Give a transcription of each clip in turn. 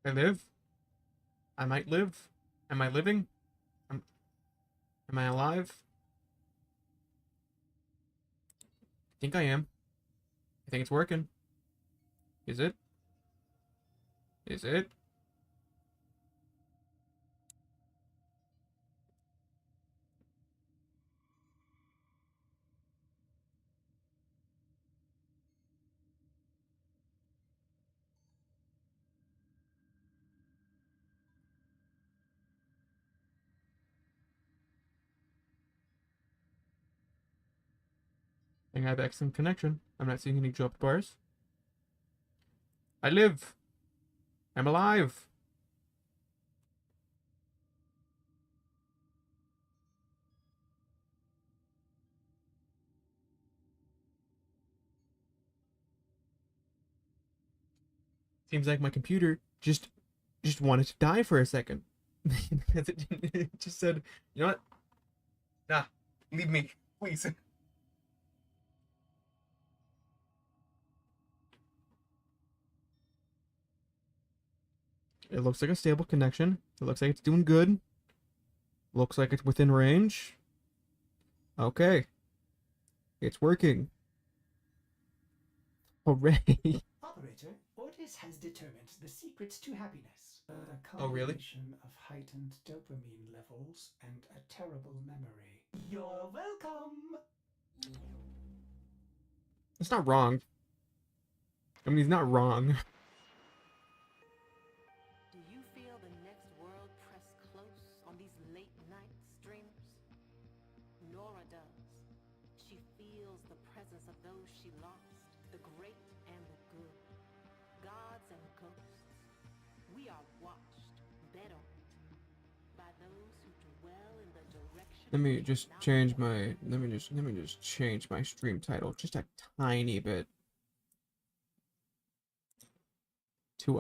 I live? I might live? Am I living? Am, am I alive? I think I am. I think it's working. Is it? Is it? I think I have excellent connection. I'm not seeing any drop bars. I live. I'm alive. Seems like my computer just wanted to die for a second. It just said, you know what? Nah, leave me, please. It looks like a stable connection. It looks like it's doing good. Looks like it's within range. Okay. It's working. Hooray. Operator, Ortis has determined the secrets to happiness. The Oh, really? combination of heightened dopamine levels and a terrible memory. You're welcome! It's not wrong. I mean, he's not wrong. Do you feel the next world press close on these late night streamers? Nora does. She feels the presence of those she lost, the great and the good, gods and ghosts. We are watched, bet on, by those who dwell in the direction. Let me just change my let me just change my stream title just a tiny bit to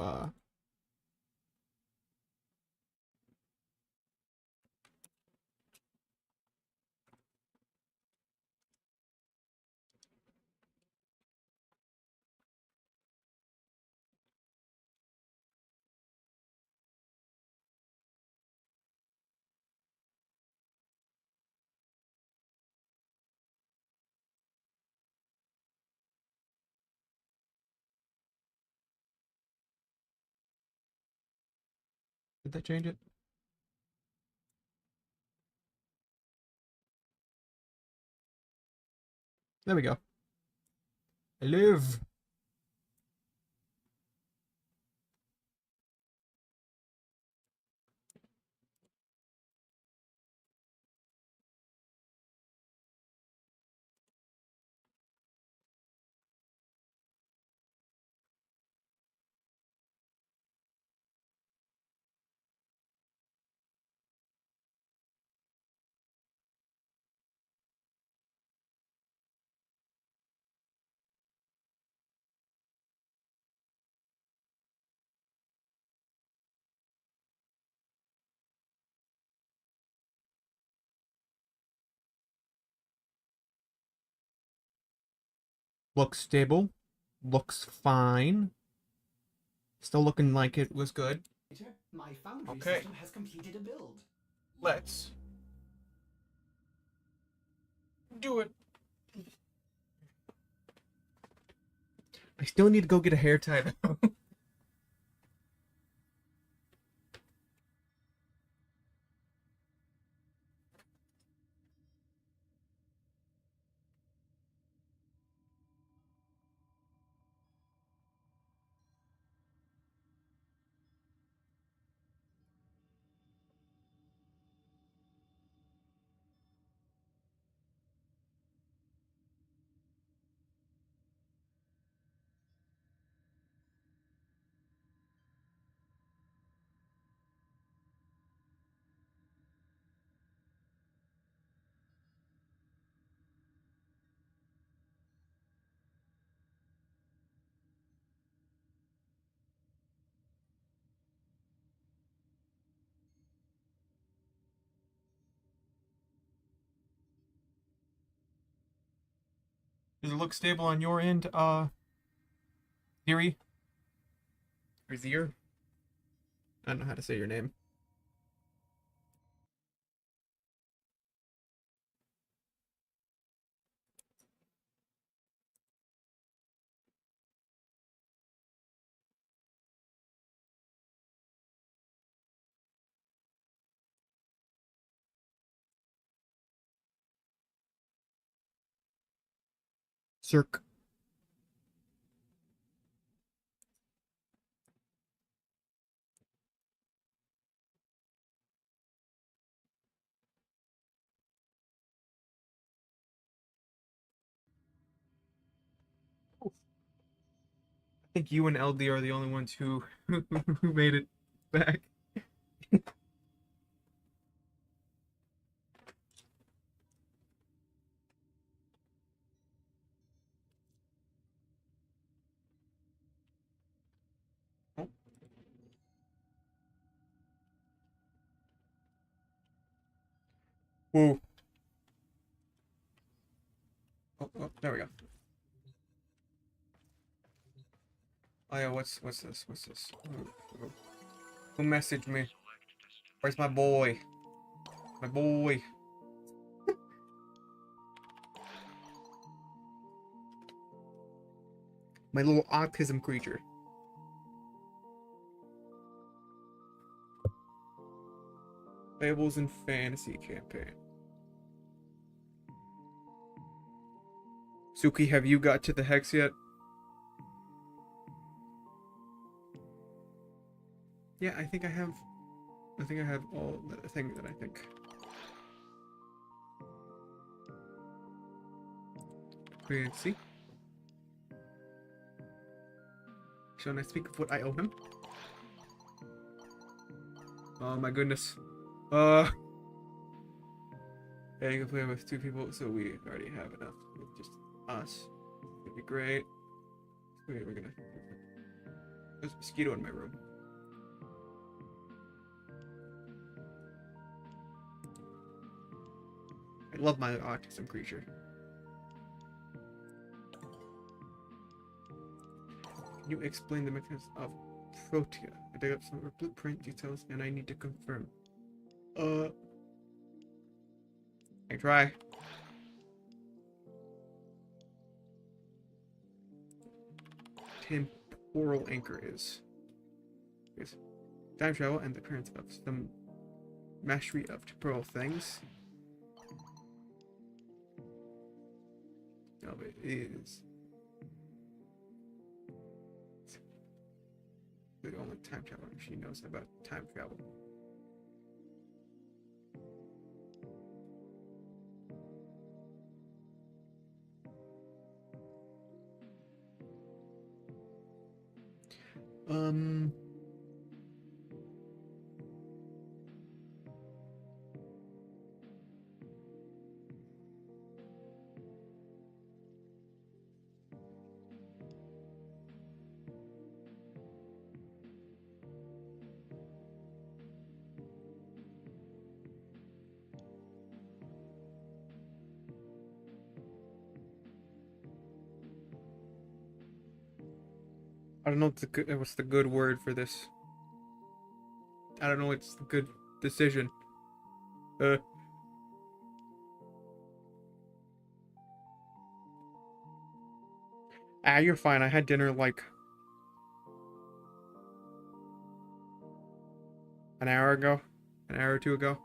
did that change it? There we go. I live. Looks stable. Looks fine. Still looking like it was good. My foundry Okay. system has completed a build. Let's do it. I still need to go get a hair tie though. Does it look stable on your end, Theory? Or Zier? I don't know how to say your name. Cirque. I think you and LD are the only ones who who made it back. Oh. Whoa. Oh, there we go. Oh yeah, what's this? What's this? Who messaged me? Where's my boy? My boy. My little autism creature. Fables and Fantasy campaign. Suki, have you got to the hex yet? Yeah, I think I have. I think I have all the things that I think. Fancy. Shall I speak of what I owe him? Oh my goodness. Yeah, you can play with 2 people, so we already have enough with just us. It'd be great. Wait, we're gonna. There's a mosquito in my room. I love my autism creature. Can you explain the mechanism of Protea? I dug up some of her blueprint details and I need to confirm. I try. Temporal anchor is. Yes. Time travel and the appearance of some mastery of temporal things. No, it is. The only time traveler she knows about time travel. I don't know what's the good word for this. I don't know what's the good decision. You're fine. I had dinner like an hour ago, an hour or 2 ago.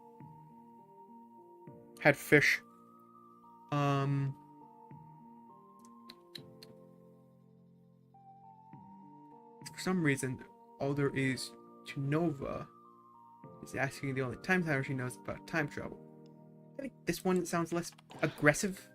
Had fish. For some reason, all there is to Nova is asking the only time traveler she knows about time travel. I think this one sounds less aggressive.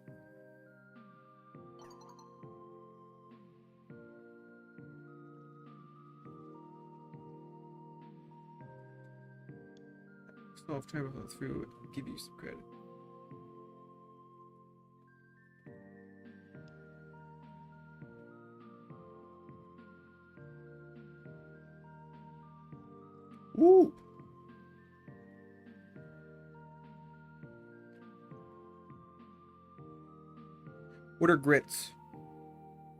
So if time travel through, give you some credit. Woo! What are grits?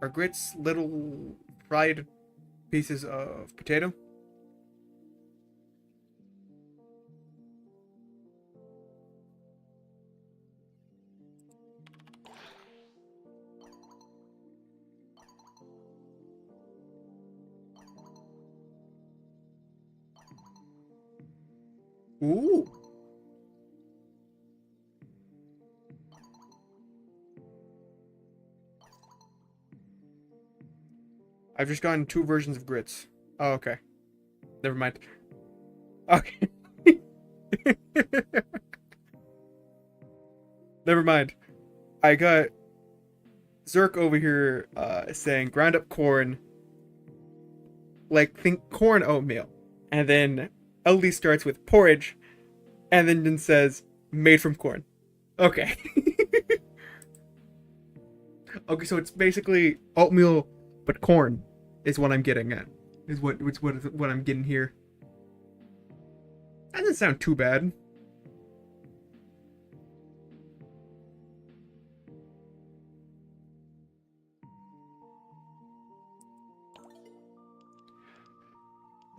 Are grits little fried pieces of potato? Ooh. I've just gotten 2 versions of grits. Oh, okay. Never mind. Okay. Never mind. I got Zerk over here saying ground up corn, like think corn oatmeal. And then Ellie starts with porridge, and then says made from corn. Okay. Okay, so it's basically oatmeal, but corn is what I'm getting at. Is what I'm getting here. That doesn't sound too bad.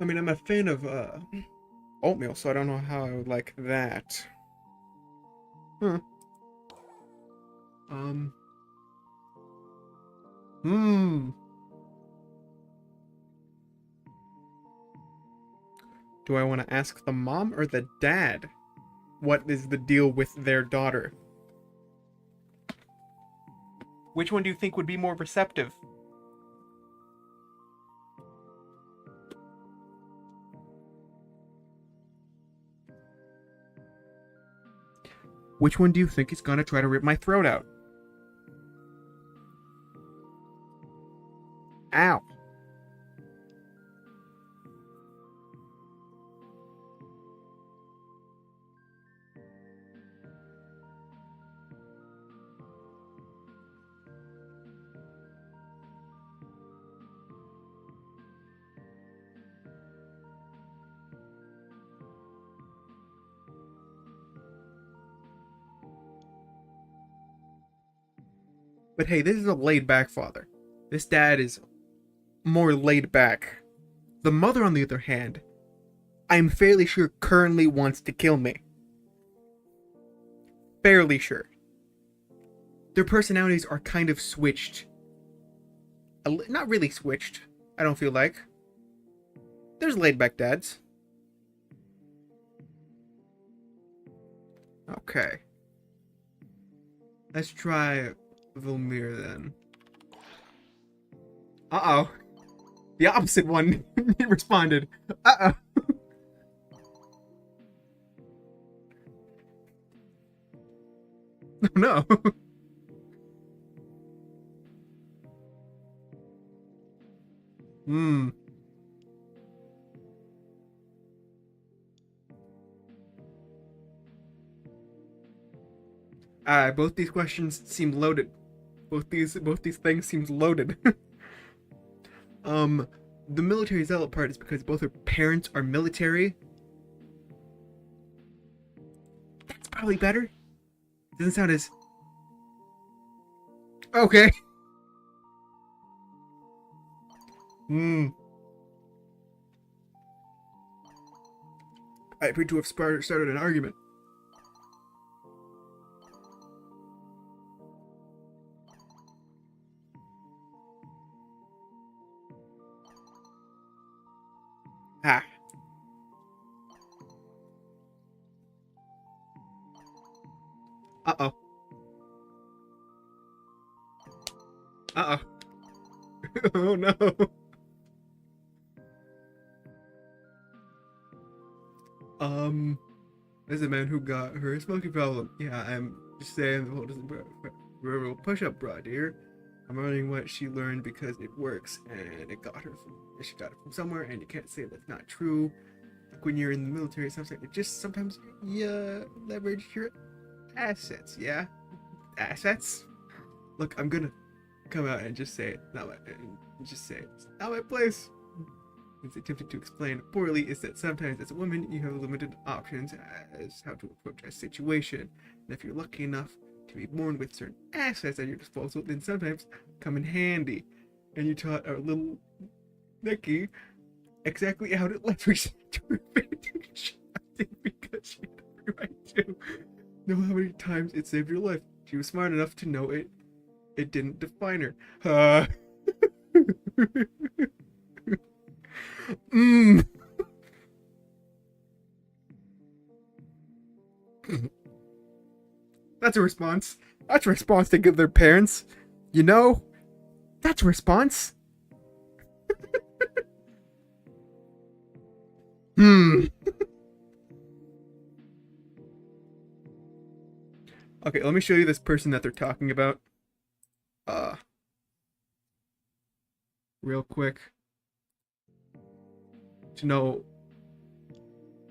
I mean, I'm a fan of oatmeal, so I don't know how I would like that. Huh. Hmm. Do I want to ask the mom or the dad what is the deal with their daughter? Which one do you think would be more receptive? Which one do you think is gonna try to rip my throat out? Ow. But hey, this is a laid back father. This dad is more laid back. The mother, on the other hand, I'm fairly sure currently wants to kill me. Fairly sure. Their personalities are kind of switched. Not really switched, I don't feel like. There's laid back dads. Okay. Let's try Vilmir then. Uh-oh. The opposite one responded. Uh-oh. Oh no. Hmm. Both these questions seem loaded. Both these things seem loaded. The military zealot part is because both her parents are military. That's probably better. Doesn't sound as... Okay. I appear to have started an argument. Ah. Uh-oh. Uh-oh. Oh no. As a man who got her a smoking problem. Yeah, I'm just saying the whole doesn't push up, bro, dear. I'm learning what she learned because it works, and she got it from somewhere, and you can't say that's not true. Like when you're in the military, sometimes you leverage your assets, yeah? Assets? Look, I'm gonna come out and just say it. It's not my place. It's attempted to explain poorly is that sometimes as a woman you have limited options as how to approach a situation. And if you're lucky enough to be born with certain assets at your disposal, then sometimes come in handy. And you taught our little Nikki exactly how to leverage that to her advantage. I think because she had every right to know how many times it saved your life. She was smart enough to know it didn't define her. That's a response. That's a response they give their parents. You know, that's a response. Hmm. Okay, let me show you this person that they're talking about. Real quick. To know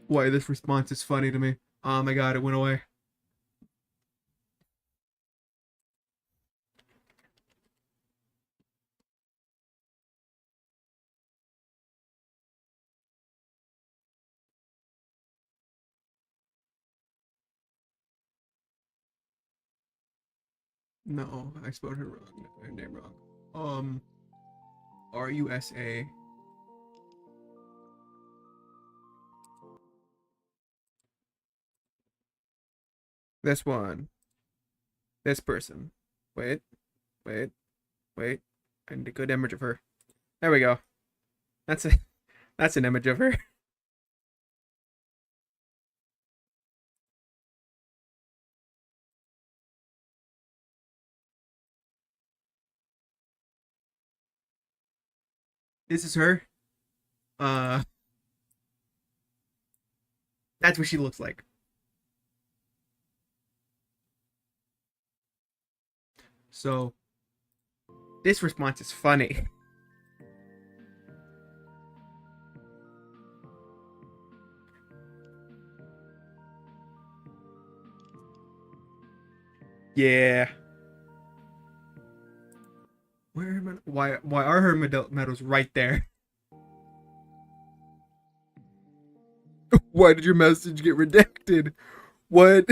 why this response is funny to me. Oh my god, it went away. No, I spelled her wrong. Her name wrong. Rusa. This one. This person. Wait, wait, wait. I need a good image of her. There we go. That's a that's an image of her. This is her. Uh that's what she looks like. So this response is funny. Yeah. Why are her medals right there? Why did your message get redacted? What?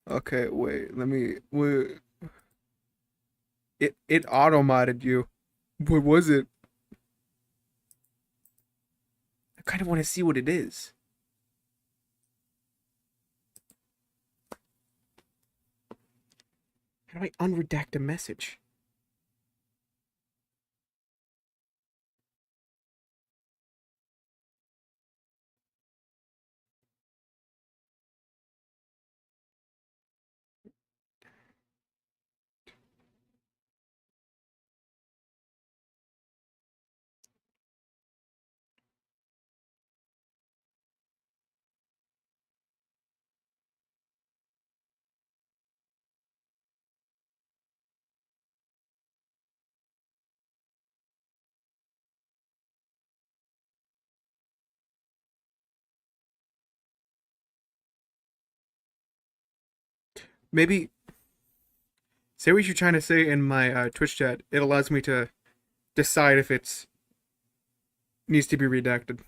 Okay, wait. Let me. Wait. It auto modded you. What was it? I kind of want to see what it is. How do I unredact a message? Maybe say what you're trying to say in my Twitch chat. It allows me to decide if it's needs to be redacted.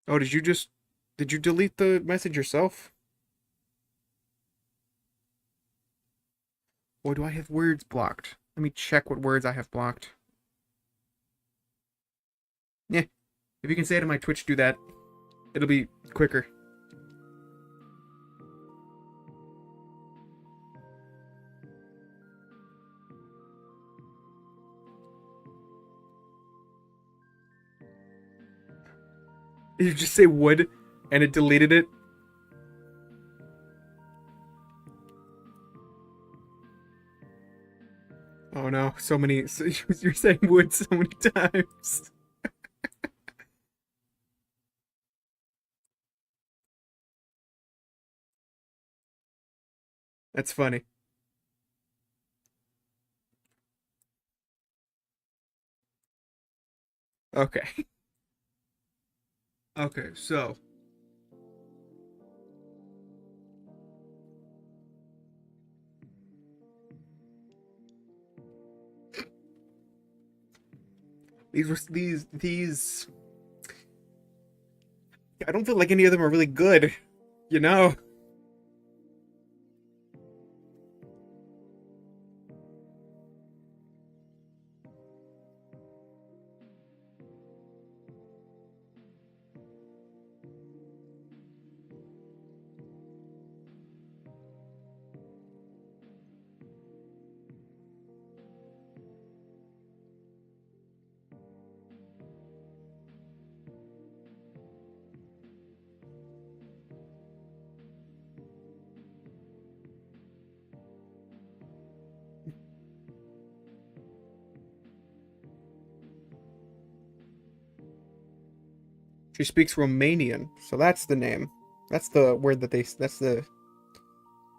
Oh, did you delete the message yourself? Or do I have words blocked? Let me check what words I have blocked. Yeah, if you can say it on my Twitch, do that. It'll be quicker. Did you just say wood and it deleted it? Oh no, so many. So you're saying wood so many times. That's funny. Okay. Okay, so. These. I don't feel like any of them are really good. You know? She speaks Romanian, so that's the name. That's the word that that's the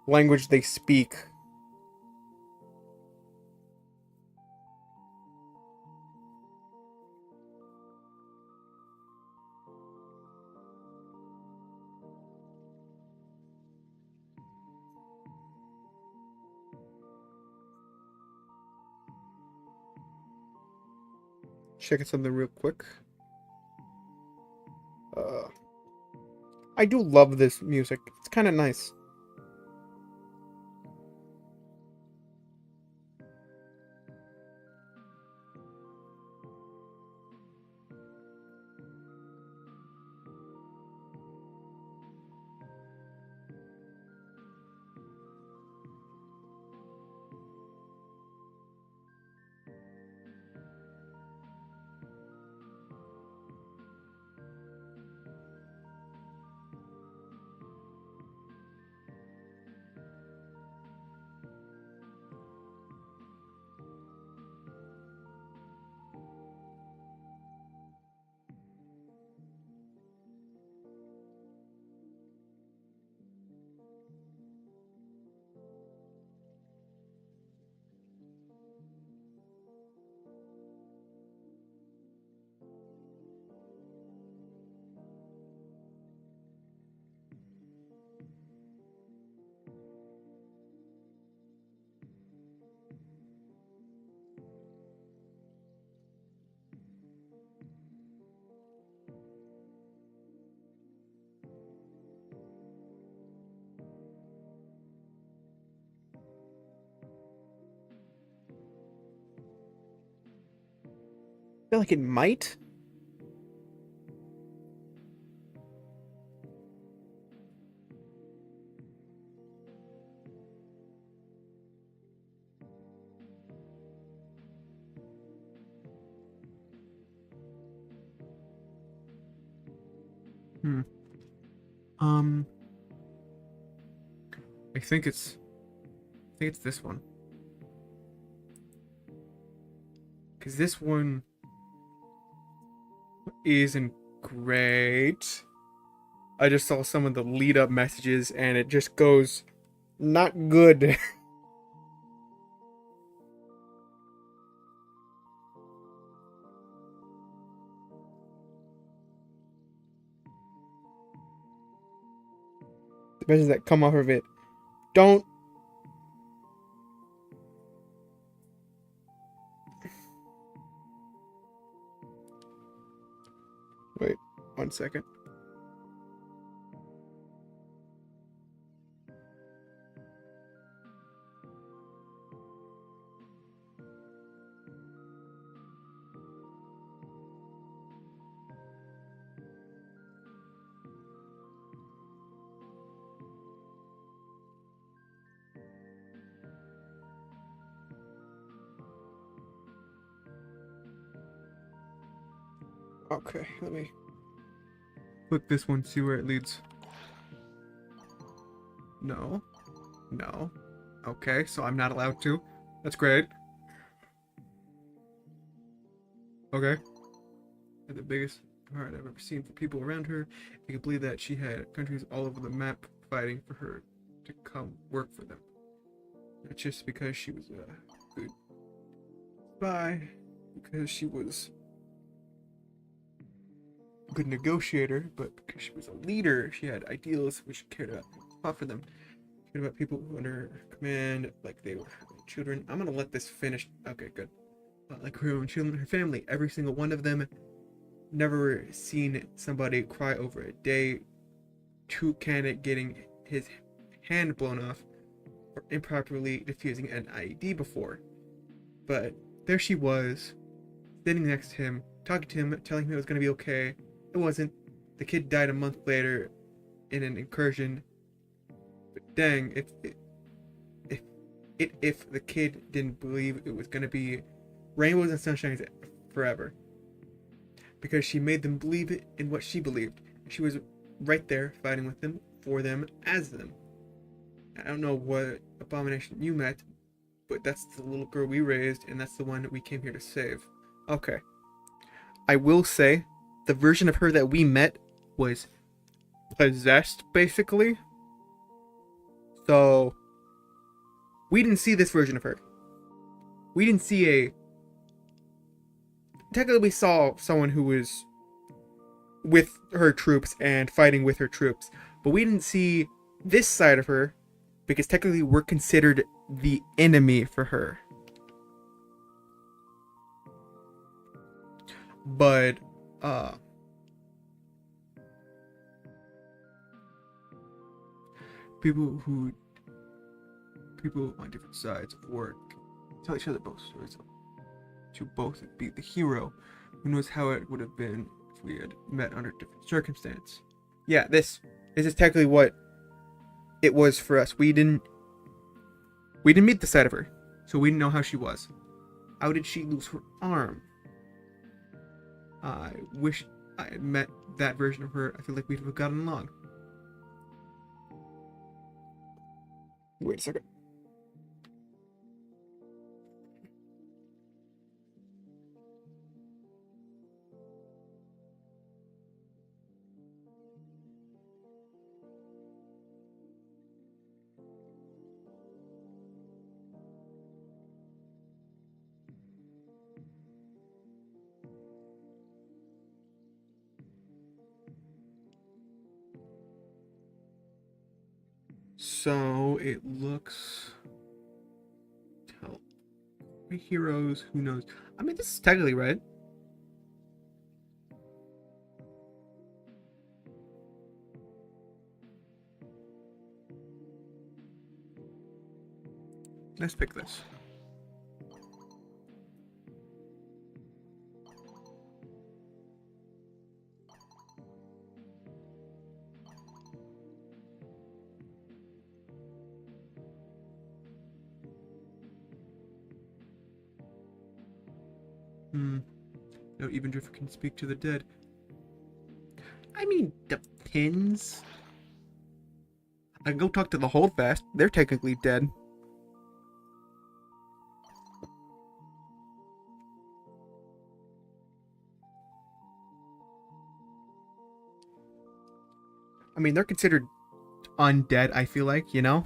language they speak. Checking something real quick. I do love this music. It's kind of nice. I feel like it might. Hmm. I think it's this one. Because this one isn't great. I just saw some of the lead up messages and it just goes not good. The messages that come off of it don't. Wait, 1 second. Okay, let me click this one, see where it leads. No. No. Okay, so I'm not allowed to. That's great. Okay. The biggest heart I've ever seen for people around her. I can believe that she had countries all over the map fighting for her to come work for them. Not just because she was a good spy, because she was a good negotiator, but because she was a leader, she had ideals which she cared about fought for them. Cared about people under her command like they were her children. I'm gonna let this finish. Okay, good. Like her own children, her family, every single one of them. Never seen somebody cry over a day two candidate getting his hand blown off or improperly defusing an IED before. But there she was, sitting next to him, talking to him, telling him it was going to be okay. It wasn't. The kid died a month later in an incursion. But dang, if the kid didn't believe it was going to be rainbows and sunshines forever. Because she made them believe it in what she believed. She was right there fighting with them, for them, as them. I don't know what abomination you met, but that's the little girl we raised, and that's the one we came here to save. Okay. I will say the version of her that we met was possessed, basically. So we didn't see this version of her. We didn't see a... Technically, we saw someone who was with her troops and fighting with her troops, but we didn't see this side of her because technically we're considered the enemy for her. But people on different sides of work tell each other both stories to both be the hero. Who knows how it would have been if we had met under different circumstance. Yeah, this is technically what it was for us. We didn't meet the side of her, so we didn't know how she was. How did she lose her arm? I wish I had met that version of her. I feel like we'd have gotten along. Wait a second. So it looks... Tell heroes, who knows? I mean, this is technically right. Let's pick this. No, even Drift can speak to the dead. I mean, depends. I can go talk to the Holdfast. They're technically dead. I mean, they're considered undead, I feel like, you know?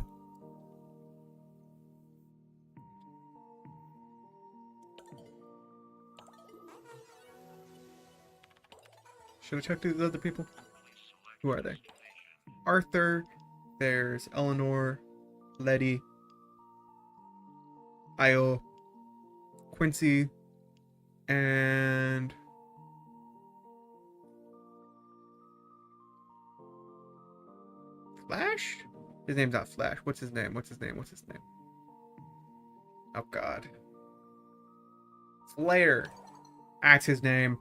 Should I check these other people? Who are they? Arthur, there's Eleanor, Letty, Io, Quincy, and... Flash? His name's not Flash. What's his name? Oh god. Flare. That's his name.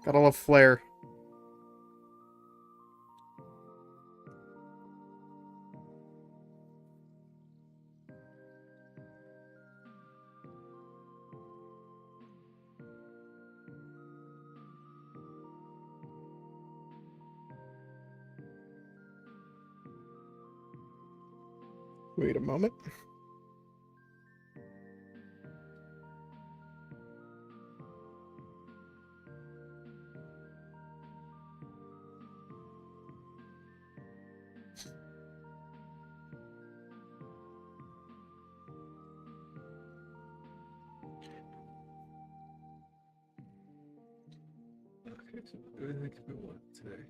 Gotta love Flare. Wait a moment. Okay, so everything can be what today?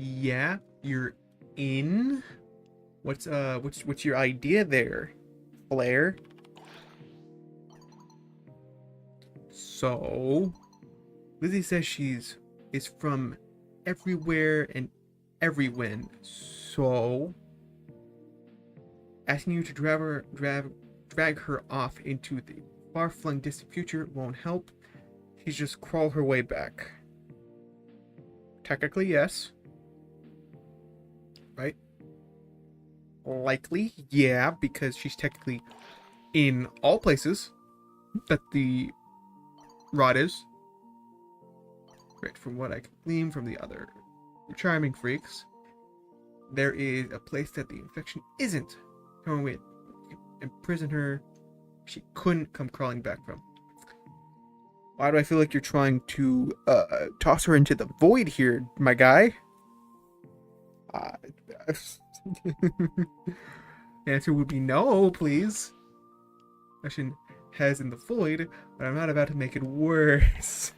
Yeah, you're in. What's your idea there, Blair? So, Lizzie says is from everywhere and everywhen. So, Asking you to drag her off into the far-flung distant future won't help. She's just crawl her way back. Technically, yes. Right? Likely, yeah, because she's technically in all places that the rod is. Right, from what I can glean from the other charming freaks, there is a place that the infection isn't. Come with, imprison her. She couldn't come crawling back from. Why do I feel like you're trying to toss her into the void here, my guy? The answer would be no, please. Question has in the void, but I'm not about to make it worse.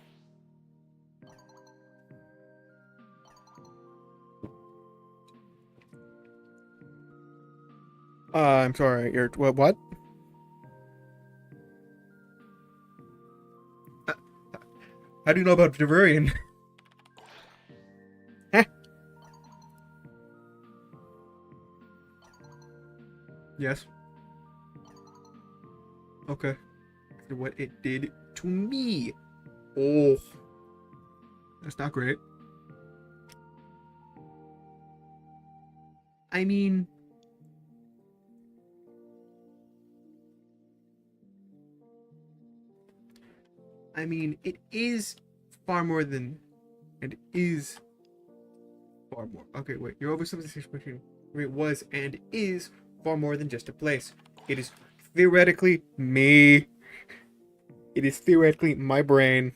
I'm sorry. You're what? How do you know about Javarian? Yes. Okay. What it did to me. Oh. That's not great. I mean... it is far more than... And is... Far more. Okay, wait. You're over some situation. It was and is far more than just a place. It is theoretically me. It is theoretically my brain.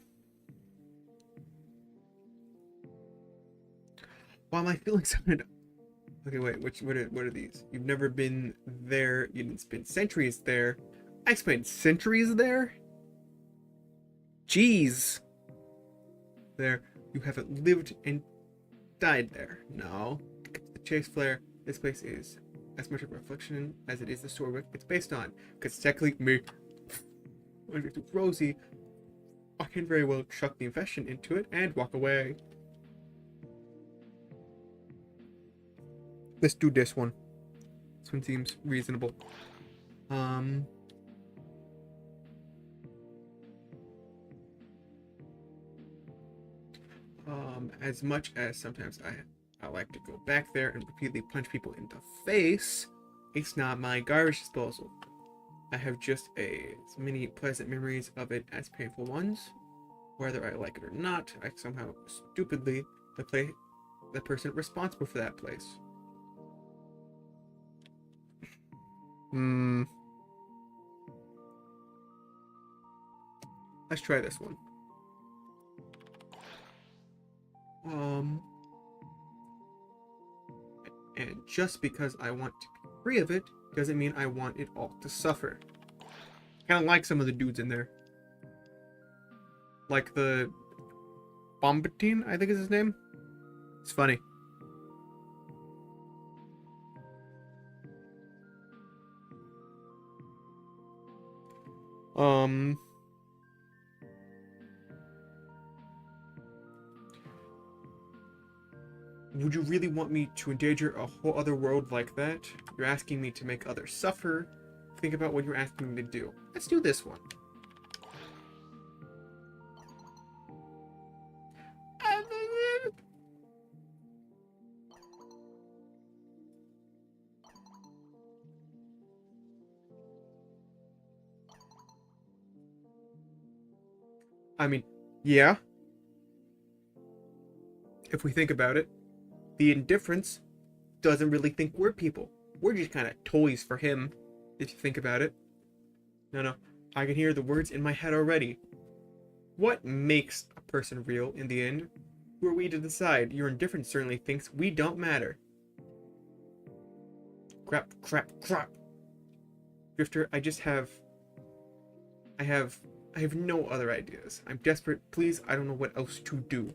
While my feelings sounded... Okay, wait. What are these? You've never been there. You didn't spend centuries there. I spent centuries there? Jeez. There. You haven't lived and died there. No. The chase flare. This place is as much a reflection as it is the story it's based on. Because technically, me, Rosie, I can very well chuck the infection into it and walk away. Let's do this one. This one seems reasonable. As much as sometimes I like to go back there and repeatedly punch people in the face, it's not my garbage disposal. I have just as many pleasant memories of it as painful ones. Whether I like it or not, I somehow stupidly play the person responsible for that place. Let's try this one. And just because I want to be free of it doesn't mean I want it all to suffer. Kind of like some of the dudes in there. Like the Bombatine, I think is his name. It's funny. Would you really want me to endanger a whole other world like that? You're asking me to make others suffer. Think about what you're asking me to do. Let's do this one. I mean, yeah. If we think about it, the indifference doesn't really think we're people. We're just kind of toys for him, if you think about it. No, I can hear the words in my head already. What makes a person real in the end? Who are we to decide? Your indifference certainly thinks we don't matter. Crap. Drifter, I have no other ideas. I'm desperate. Please, I don't know what else to do.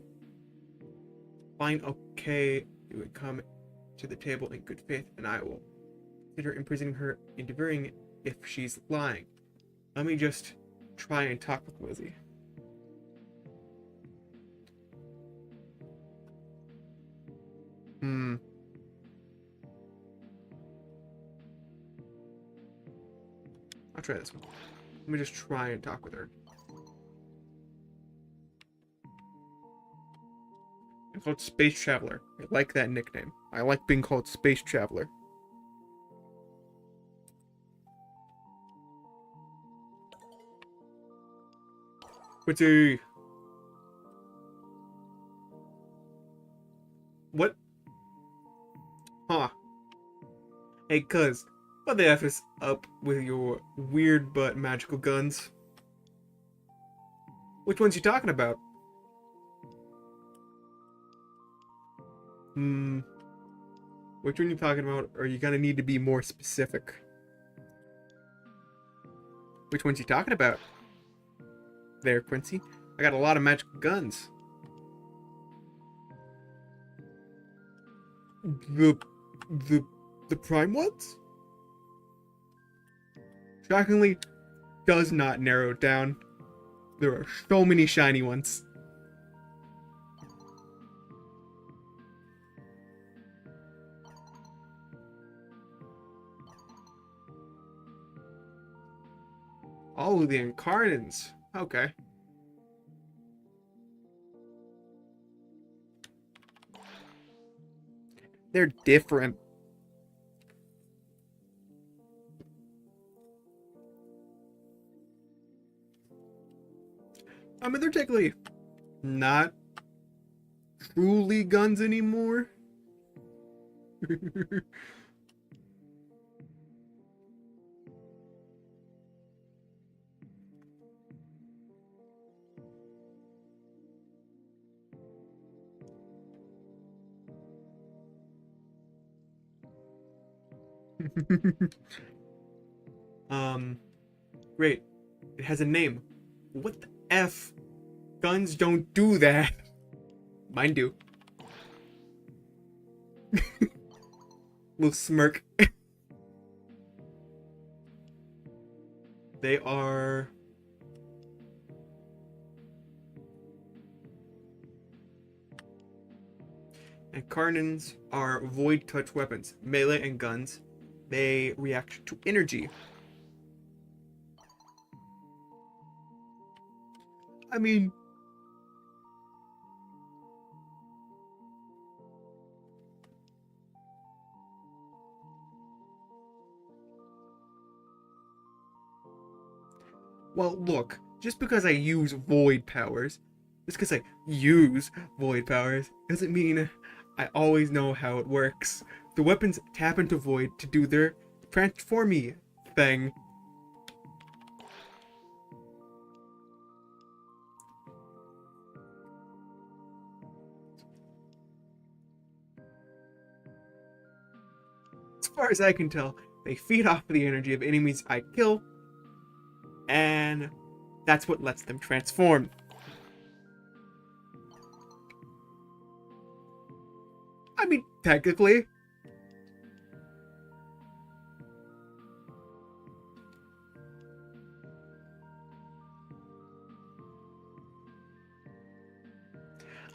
Fine, okay. You would come to the table in good faith, and I will consider imprisoning her and devouring if she's lying. Let me just try and talk with Lizzie. I'll try this one. Let me just try and talk with her. I'm called Space Traveler. I like that nickname. I like being called Space Traveler. Quincy! What? Huh. Hey, cuz, what the F is up with your weird but magical guns? Which ones you talking about? Which one you talking about? Or are you gonna need to be more specific? Which ones you talking about? There, Quincy. I got a lot of magical guns. The prime ones? Shockingly, does not narrow it down. There are so many shiny ones. Oh, the Incarnants. Okay. They're different. I mean, they're technically not truly guns anymore. Great. It has a name. What the F? Guns don't do that. Mine do. Little smirk. They are... And Incarnants are void touch weapons. Melee and guns. They react to energy. I mean... Well, look, just because I use void powers, just because I use void powers, doesn't mean I always know how it works. The weapons tap into void to do their transformy thing. As far as I can tell, they feed off the energy of enemies I kill, and that's what lets them transform. I mean, technically.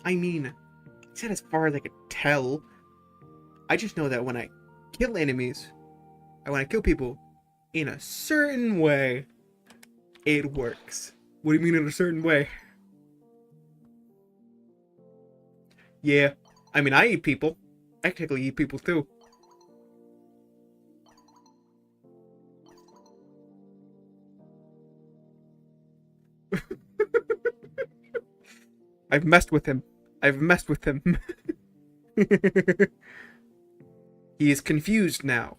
I mean, I said as far as I could tell. I just know that when I kill enemies, and when I kill people in a certain way, it works. What do you mean in a certain way? Yeah, I mean, I eat people. I technically eat people too. I've messed with him. I've messed with him. He is confused now.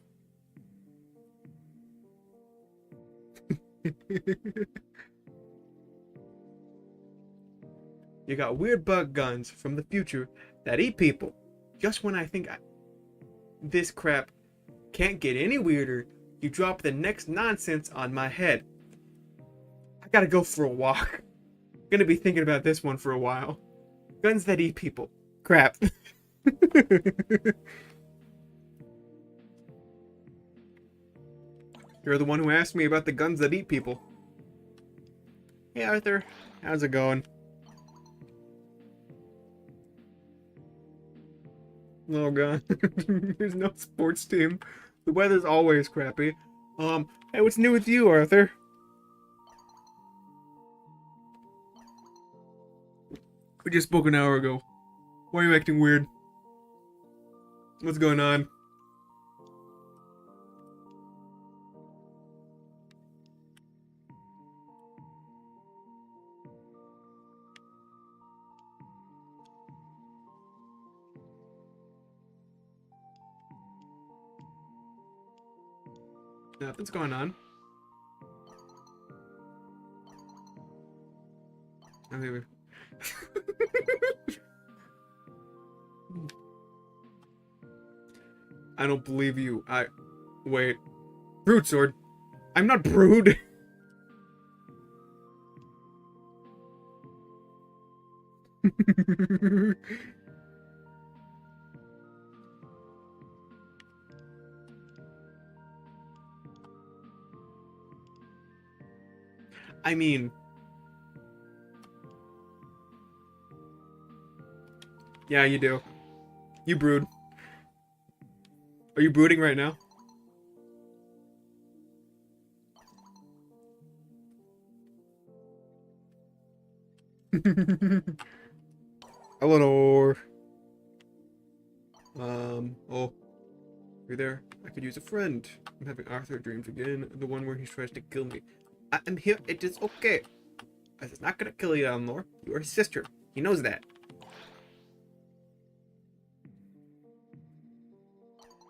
You got weird bug guns from the future that eat people. Just when I think this crap can't get any weirder, you drop the next nonsense on my head. I gotta go for a walk. Gonna be thinking about this one for a while. Guns that eat people. Crap. You're the one who asked me about the guns that eat people. Hey Arthur, how's it going? Oh god, there's no sports team. The weather's always crappy. Hey, what's new with you, Arthur? We just spoke an hour ago. Why are you acting weird? What's going on? Nothing's going on. Okay. I don't believe you. Wait. Brood sword. I'm not brood. I mean, yeah, you do. You brood. Are you brooding right now? Eleanor. Oh, you're there. I could use a friend. I'm having Arthur dreams again. The one where he tries to kill me. I'm here. It is okay. I was not gonna kill you, Eleanor. You are his sister. He knows that.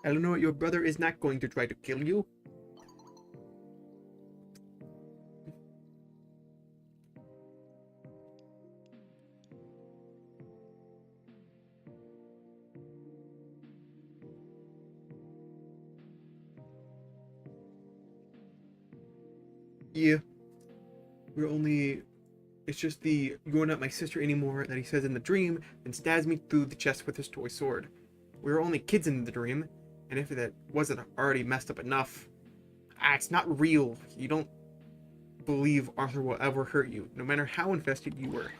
Eleanor, your brother is not going to try to kill you. Yeah. We're only... It's just you're not my sister anymore that he says in the dream and stabs me through the chest with his toy sword. We were only kids in the dream, and if that wasn't already messed up enough... it's not real. You don't believe Arthur will ever hurt you, no matter how infested you were.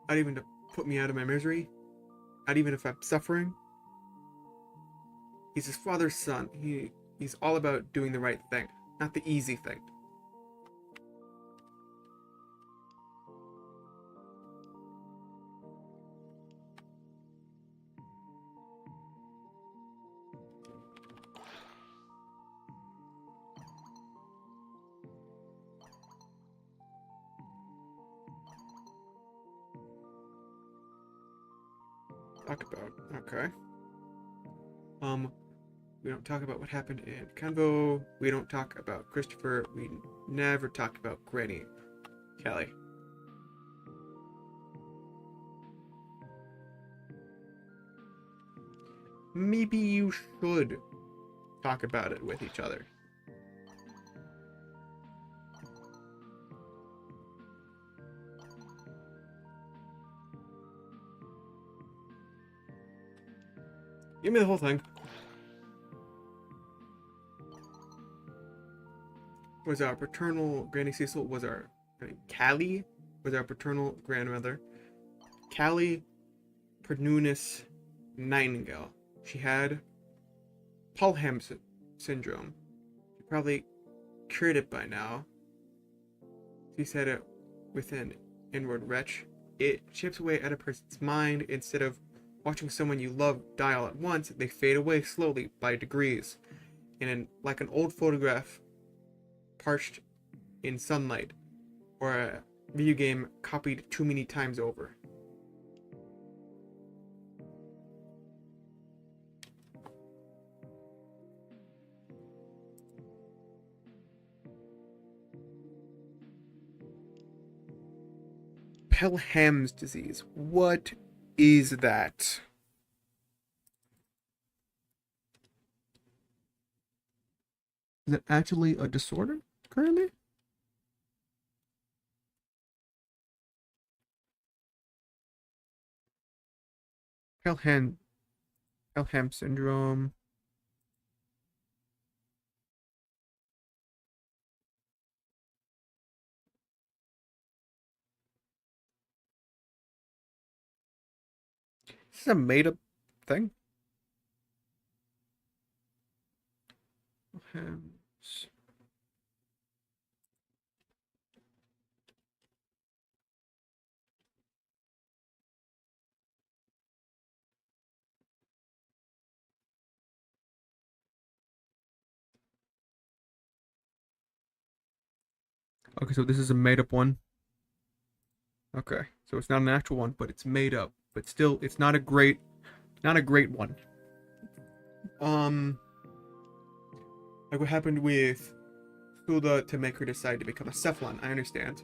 Not even to put me out of my misery. Not even if I'm suffering. He's his father's son. He's all about doing the right thing, not the easy thing. Talk about. Okay. We don't talk about what happened in Convo. We don't talk about Christopher. We never talk about Granny. Kelly. Maybe you should talk about it with each other. Give me the whole thing. Was our paternal Granny Cecil was our Callie was our paternal grandmother. Callie Pernunis Nightingale. She had Palham syndrome. She probably cured it by now. She said it with an inward retch. It chips away at a person's mind. Instead of watching someone you love die all at once, they fade away slowly by degrees. Like an old photograph parched in sunlight, or a video game copied too many times over. Pelham's disease. What is that? Is it actually a disorder currently? Pelham syndrome. This is a made up thing. items. Okay, so this is a made up one. Okay, so it's not an actual one, but it's made up. But still, it's not a great one. Like what happened with Hulda to make her decide to become a Cephalon. I understand.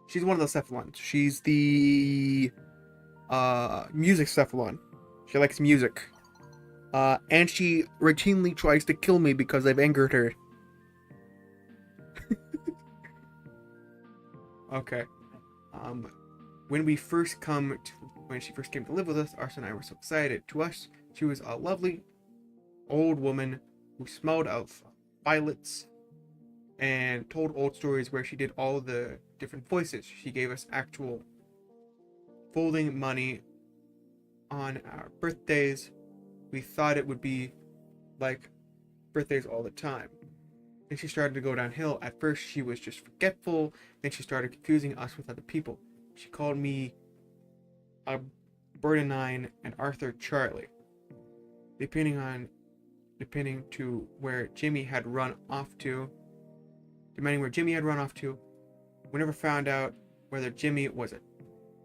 She's one of those Cephalons. She's the music Cephalon. She likes music. And she routinely tries to kill me because I've angered her. Okay. When she first came to live with us, Arthur and I were so excited. To us, she was a lovely old woman who smelled of violets and told old stories where she did all the different voices. She gave us actual folding money on our birthdays. We thought it would be like birthdays all the time. Then she started to go downhill. At first, she was just forgetful. Then she started confusing us with other people. She called me a Bernardine and Arthur Charlie, depending to where Jimmy had run off to. Demanding where Jimmy had run off to. We never found out whether Jimmy was a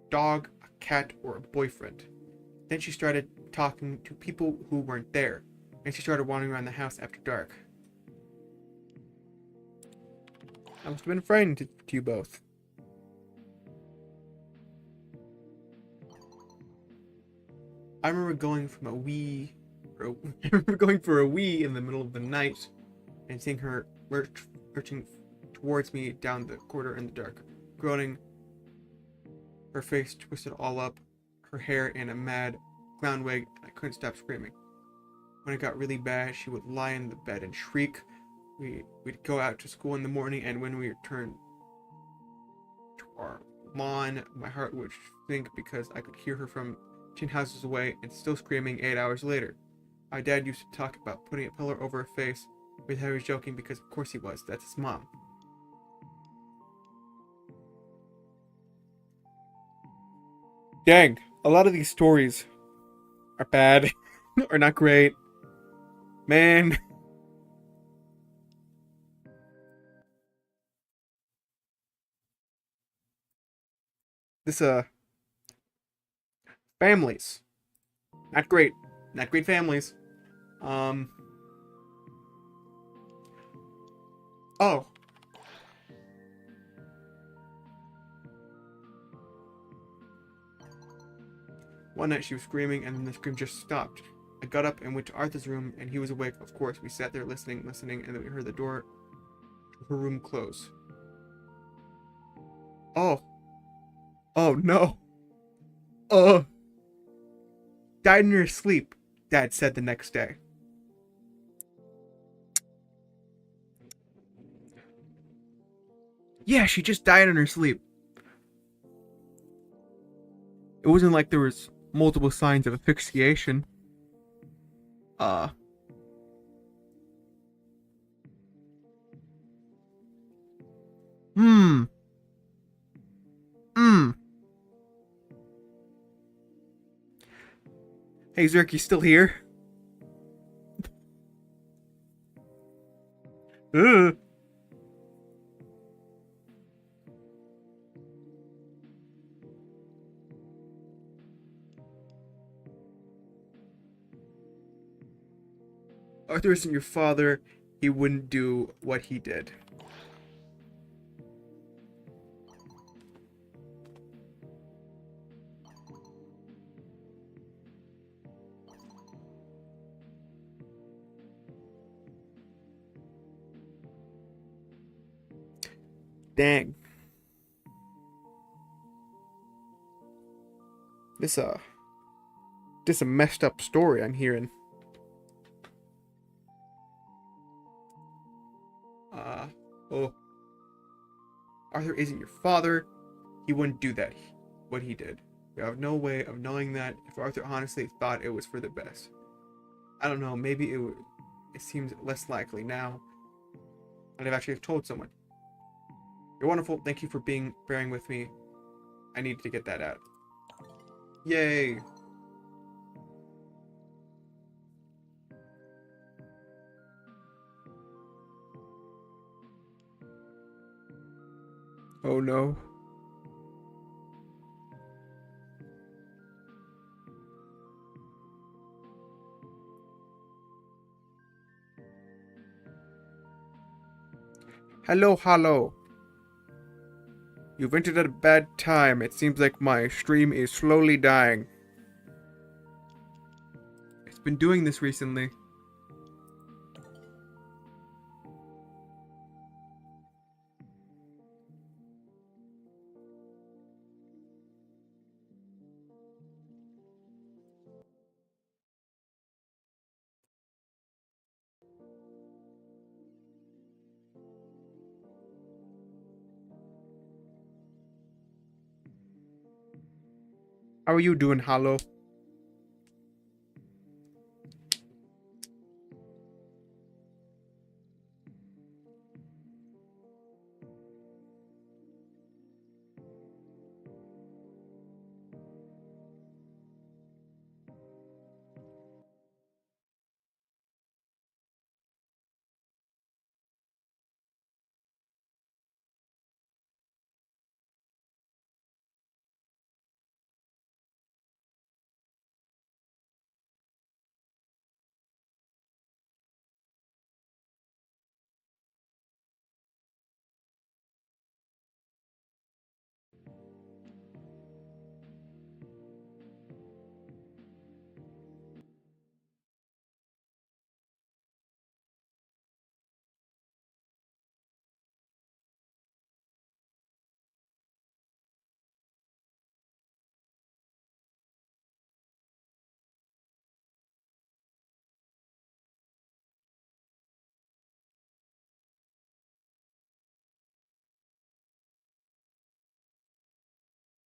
dog, a cat, or a boyfriend. Then she started talking to people who weren't there, and she started wandering around the house after dark. I must have been frightening to you both. I remember going for a wee in the middle of the night and seeing her lurching towards me down the corridor in the dark, groaning, her face twisted all up, her hair in a mad clown wig. I couldn't stop screaming. When it got really bad, she would lie in the bed and shriek. We'd go out to school in the morning, and when we returned to our lawn, my heart would sink because I could hear her from 10 houses away and still screaming 8 hours later. My dad used to talk about putting a pillow over her face, but he was joking because of course he was. That's his mom. Dang, a lot of these stories are bad or not great. Man. This families. Not great. Not great families. Oh. One night she was screaming and then the scream just stopped. I got up and went to Arthur's room and he was awake. Of course, we sat there listening, and then we heard the door to her room close. Oh. Oh no. Died in her sleep, Dad said the next day. Yeah, she just died in her sleep. It wasn't like there was multiple signs of asphyxiation. Hmm. Hey, Zerk, you still here? Ugh. Arthur isn't your father. He wouldn't do what he did. Dang. This a messed up story I'm hearing. Oh. Arthur isn't your father. He wouldn't do that. What he did. You have no way of knowing that if Arthur honestly thought it was for the best. I don't know, maybe it seems less likely now that I've actually told someone. You're wonderful. Thank you for bearing with me. I needed to get that out. Yay! Oh no. Hello, hello. You've entered at a bad time. It seems like my stream is slowly dying. It's been doing this recently. How are you doing, Hollow?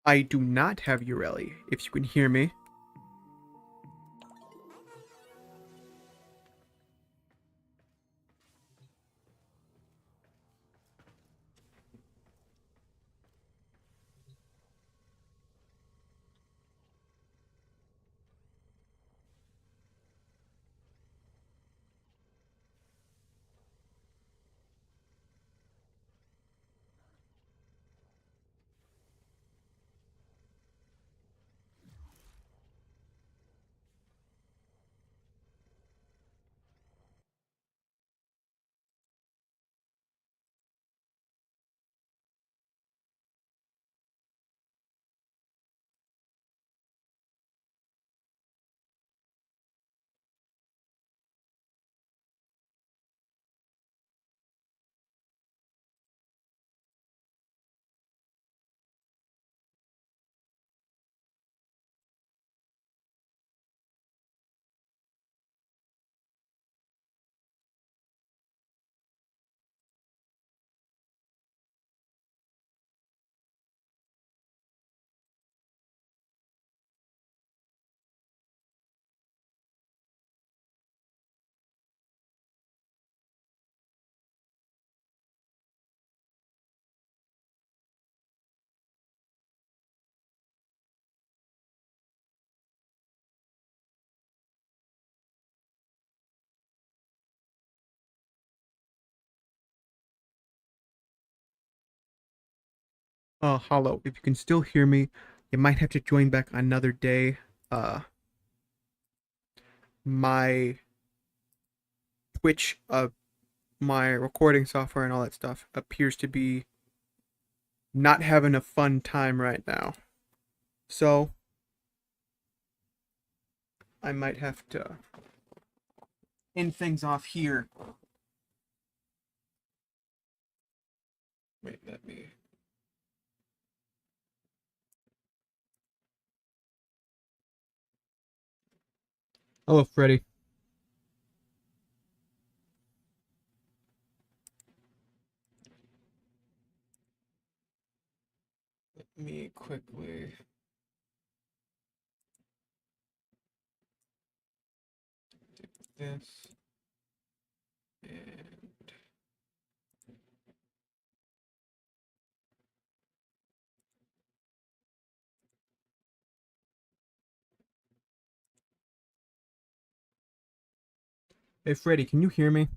I do not have Ureli, if you can hear me. Hollow, if you can still hear me, you might have to join back another day. My Twitch, my recording software and all that stuff appears to be not having a fun time right now. So, I might have to end things off here. Wait, let me. Hello, Freddy. Let me quickly. this. And hey, Freddy, can you hear me?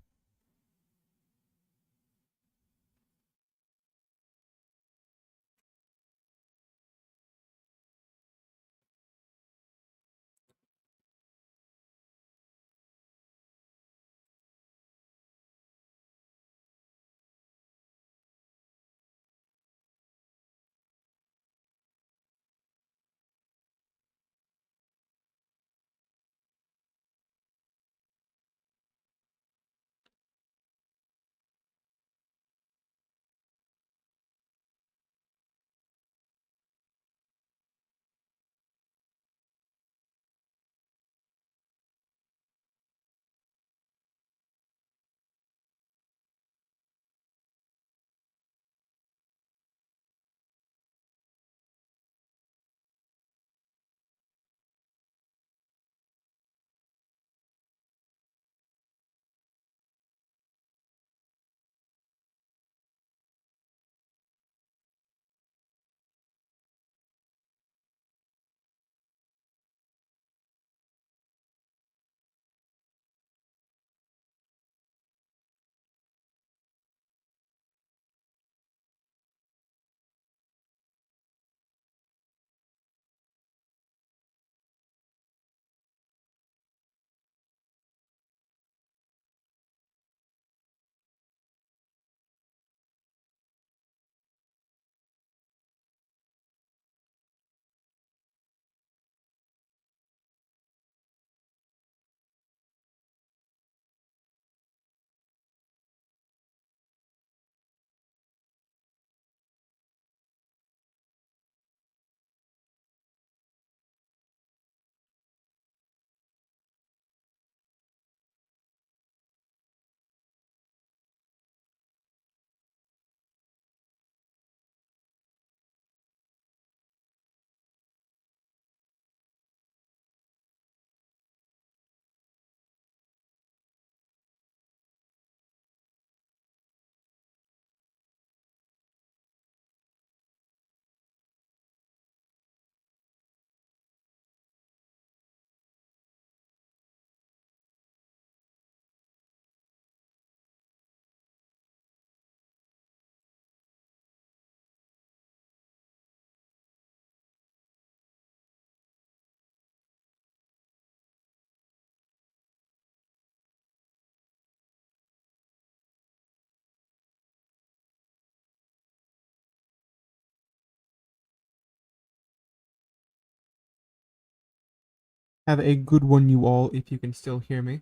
Have a good one, you all, if you can still hear me.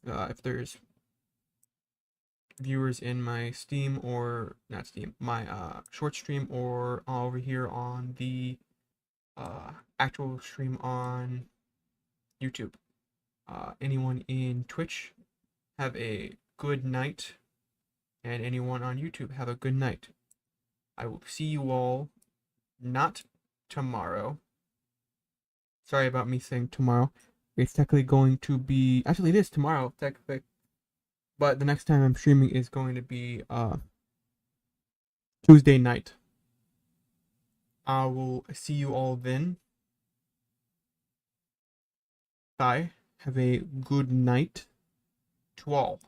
If there's viewers in my Steam or not Steam, my short stream or over here on the actual stream on YouTube. Anyone in Twitch, have a good night, and anyone on YouTube, have a good night. I will see you all not tomorrow. Sorry about me saying tomorrow. It's technically going to be, actually it is tomorrow, technically. But the next time I'm streaming is going to be Tuesday night. I will see you all then. Bye. Have a good night to all.